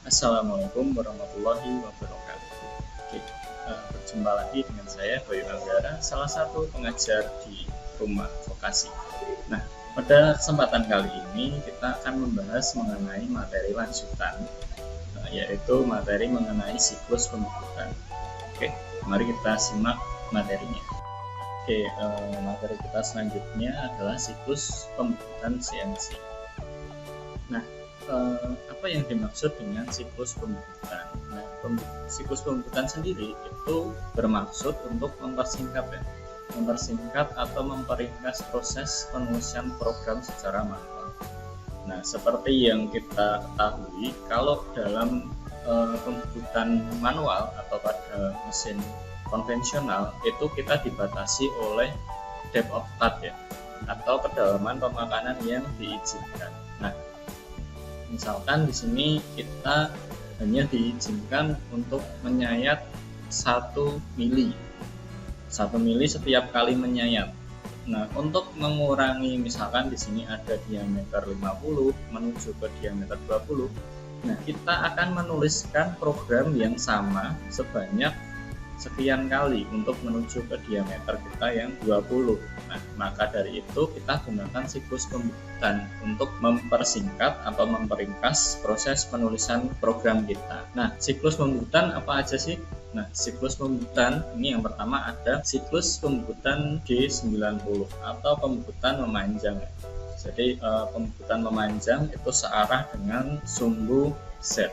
Assalamualaikum warahmatullahi wabarakatuh. Oke, berjumpa lagi dengan saya Bayu Anggara, salah satu pengajar di Rumah Vokasi. Nah, pada kesempatan kali ini kita akan membahas mengenai materi lanjutan, yaitu materi mengenai siklus pembentukan. Oke, mari kita simak materinya. Oke, materi kita selanjutnya adalah siklus pembentukan CNC. Nah, apa yang dimaksud dengan siklus pembentukan? Nah, siklus pembentukan sendiri itu bermaksud untuk mempersingkat atau memperingkas proses penulisan program secara manual. Nah, seperti yang kita ketahui, kalau dalam pembentukan manual atau pada mesin konvensional itu kita dibatasi oleh depth of cut atau kedalaman pemakanan yang diizinkan. Nah, misalkan di sini kita hanya diizinkan untuk menyayat 1 mili setiap kali menyayat. Nah, untuk mengurangi, misalkan di sini ada diameter 50 menuju ke diameter 20. Nah, kita akan menuliskan program yang sama sebanyak sekian kali untuk menuju ke diameter kita yang 20. Nah, maka dari itu kita gunakan siklus pembentukan untuk mempersingkat atau memperingkas proses penulisan program kita. Nah, siklus pembentukan apa aja sih? Nah, siklus pembentukan ini yang pertama ada siklus pembentukan G90 atau pembentukan memanjang. Jadi pembentukan memanjang itu searah dengan sumbu Z,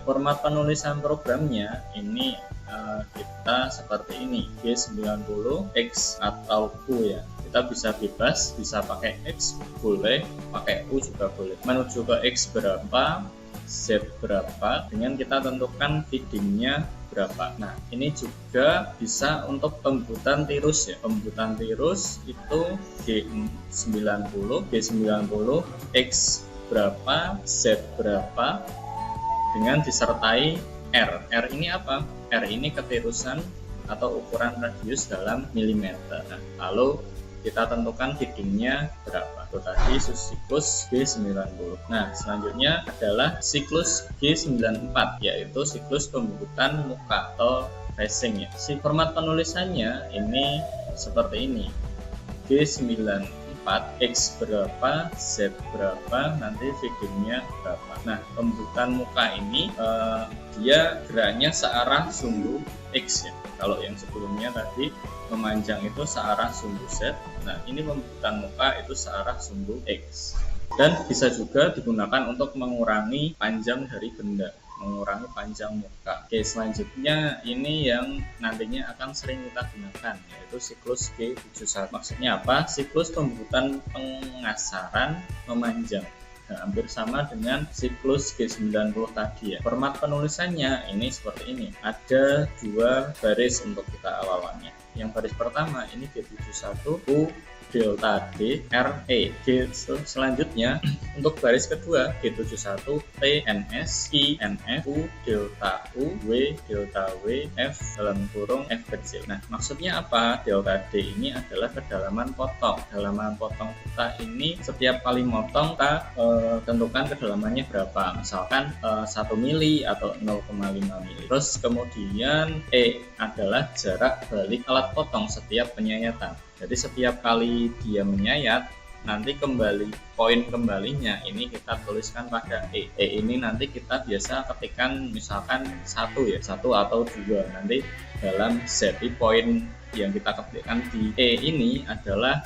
Format penulisan programnya ini kita seperti ini, G90 X atau U ya. Kita bisa bebas, bisa pakai X boleh, pakai U juga boleh. Menuju ke X berapa, Z berapa, dengan kita tentukan feedingnya berapa. Nah, ini juga bisa untuk pembutan tirus ya. Pembutan tirus itu G90 X berapa, Z berapa, dengan disertai R. R ini apa? R ini ketirusan atau ukuran radius dalam milimeter. Nah, lalu kita tentukan feedingnya berapa. Itu tadi siklus G90. Nah, selanjutnya adalah siklus G94, yaitu siklus pembentukan muka atau facing ya. Format penulisannya ini seperti ini. G94 X berapa, Z berapa, nanti feedingnya berapa. Nah, pembentukan muka ini dia geraknya searah sumbu X ya. Kalau yang sebelumnya tadi memanjang itu searah sumbu Z. Nah, ini pembentukan muka itu searah sumbu X. Dan bisa juga digunakan untuk mengurangi panjang dari benda, mengurangi panjang muka. Oke, selanjutnya ini yang nantinya akan sering kita gunakan, yaitu siklus G71. Maksudnya apa? Siklus pembentukan pengasaran memanjang. Nah, hampir sama dengan siklus G90 tadi ya. Format penulisannya ini seperti ini. Ada 2 baris untuk kita awalannya. Yang baris pertama ini G71 U delta D R E. Selanjutnya untuk baris kedua G71 T NS I NF U delta U W delta W F dalam kurung F kecil. Nah, maksudnya apa? Delta D ini adalah kedalaman potong. Kedalaman potong kita ini setiap kali motong kita tentukan kedalamannya berapa. Misalkan 1 mili atau 0,5 mili. Terus kemudian E adalah jarak balik alat potong setiap penyayatan. Jadi setiap kali dia menyayat, nanti poin kembalinya ini kita tuliskan pada E. E ini nanti kita biasa ketikkan misalkan 1 atau 2 nanti dalam Z. Poin yang kita ketikkan di E ini adalah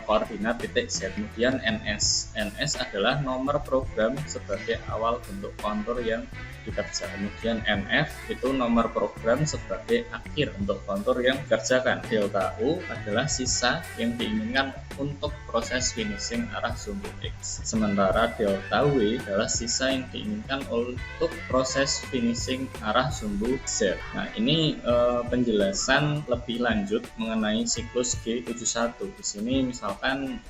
koordinat titik Z. Kemudian NS. NS adalah nomor program sebagai awal bentuk kontur yang dikerjakan. Kemudian NF itu nomor program sebagai akhir untuk kontur yang dikerjakan. Delta U adalah sisa yang diinginkan untuk proses finishing arah sumbu X. Sementara delta W adalah sisa yang diinginkan untuk proses finishing arah sumbu Z. Nah, ini penjelasan lebih lanjut lanjut mengenai siklus G71. Di sini misalkan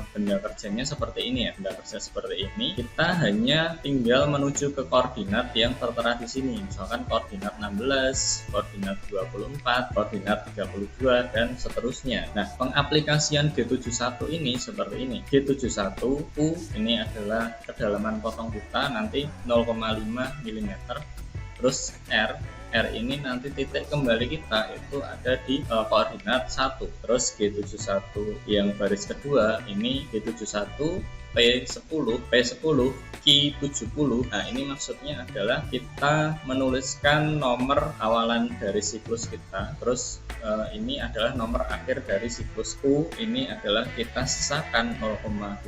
benda kerjanya seperti ini ya, benda kerja seperti ini. Kita hanya tinggal menuju ke koordinat yang tertera di sini. Misalkan koordinat 16, koordinat 24, koordinat 32 dan seterusnya. Nah, pengaplikasian G71 ini seperti ini. G71 U ini adalah kedalaman potong kita nanti 0,5 mm. Terus R ini nanti titik kembali kita itu ada di koordinat 1. Terus G71 yang baris kedua ini G71 P10 Q70. Nah, ini maksudnya adalah kita menuliskan nomor awalan dari siklus kita. Terus ini adalah nomor akhir dari siklus U. Ini adalah kita sisakan 0,2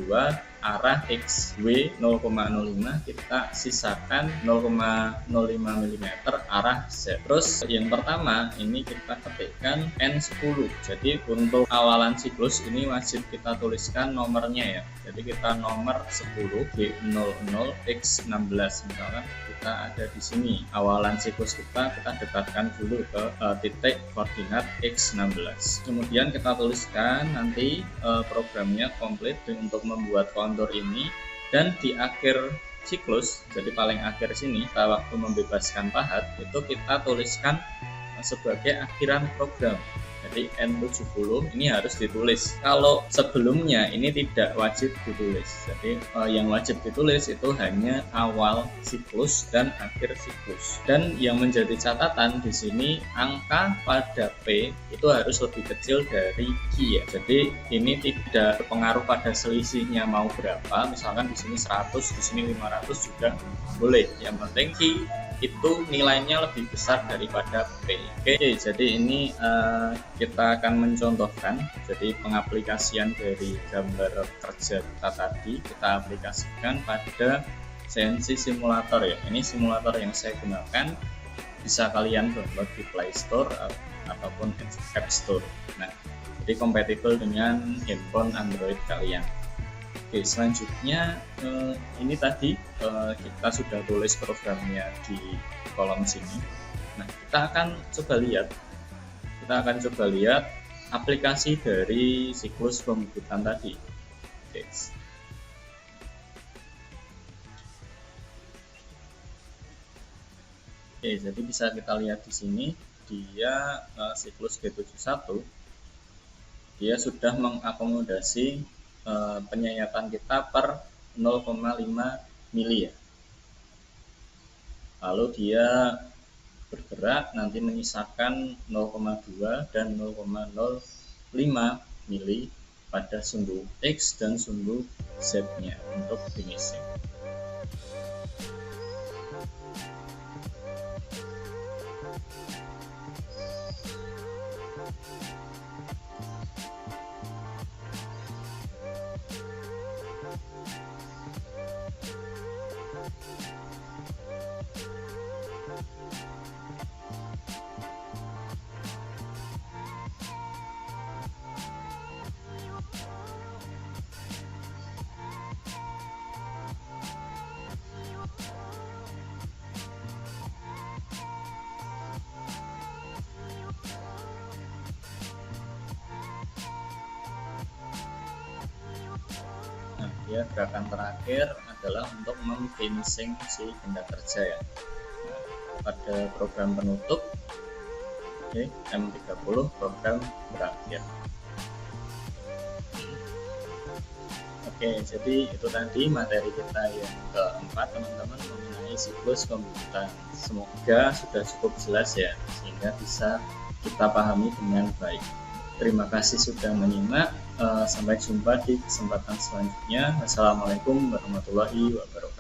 arah X, W 0,05 kita sisakan 0,05 mm arah Z. Terus yang pertama ini kita ketikkan N10. Jadi untuk awalan siklus ini wajib kita tuliskan nomornya ya. Jadi kita nomor 10 G00 X16 misalkan kita ada di sini. Awalan siklus kita dekatkan dulu ke titik koordinat X16. Kemudian kita tuliskan nanti programnya komplit untuk membuat kontur ini, dan di akhir siklus, jadi paling akhir sini kita waktu membebaskan pahat itu kita tuliskan sebagai akhiran program. Jadi N70 ini harus ditulis. Kalau sebelumnya ini tidak wajib ditulis. Jadi yang wajib ditulis itu hanya awal siklus dan akhir siklus. Dan yang menjadi catatan di sini angka pada P itu harus lebih kecil dari Q ya. Jadi ini tidak berpengaruh pada selisihnya mau berapa. Misalkan di sini 100, di sini 500 juga boleh. Yang penting Q itu nilainya lebih besar daripada P. Oke, jadi ini kita akan mencontohkan. Jadi pengaplikasian dari gambar kerja kita tadi kita aplikasikan pada CNC simulator ya. Ini simulator yang saya gunakan, bisa kalian download di Play Store ataupun App Store. Nah, jadi kompatibel dengan handphone Android kalian. Oke, selanjutnya ini tadi kita sudah tulis programnya di kolom sini. Nah, kita akan coba lihat aplikasi dari siklus pembukutan tadi. Oke. Oke, jadi bisa kita lihat di sini dia siklus G71 dia sudah mengakomodasi penyayatan kita per 0,5 mili ya. Lalu dia bergerak nanti menyisakan 0,2 dan 0,05 mili pada sumbu X dan sumbu Z nya untuk finishing. Ya, gerakan terakhir adalah untuk memfinishing si benda kerja ya. Nah, pada program penutup, oke, M30 program berakhir. Oke, jadi itu tadi materi kita yang keempat teman-teman mengenai siklus pembukutan. Semoga sudah cukup jelas ya, sehingga bisa kita pahami dengan baik. Terima kasih sudah menyimak. Sampai jumpa di kesempatan selanjutnya. Wassalamualaikum warahmatullahi wabarakatuh.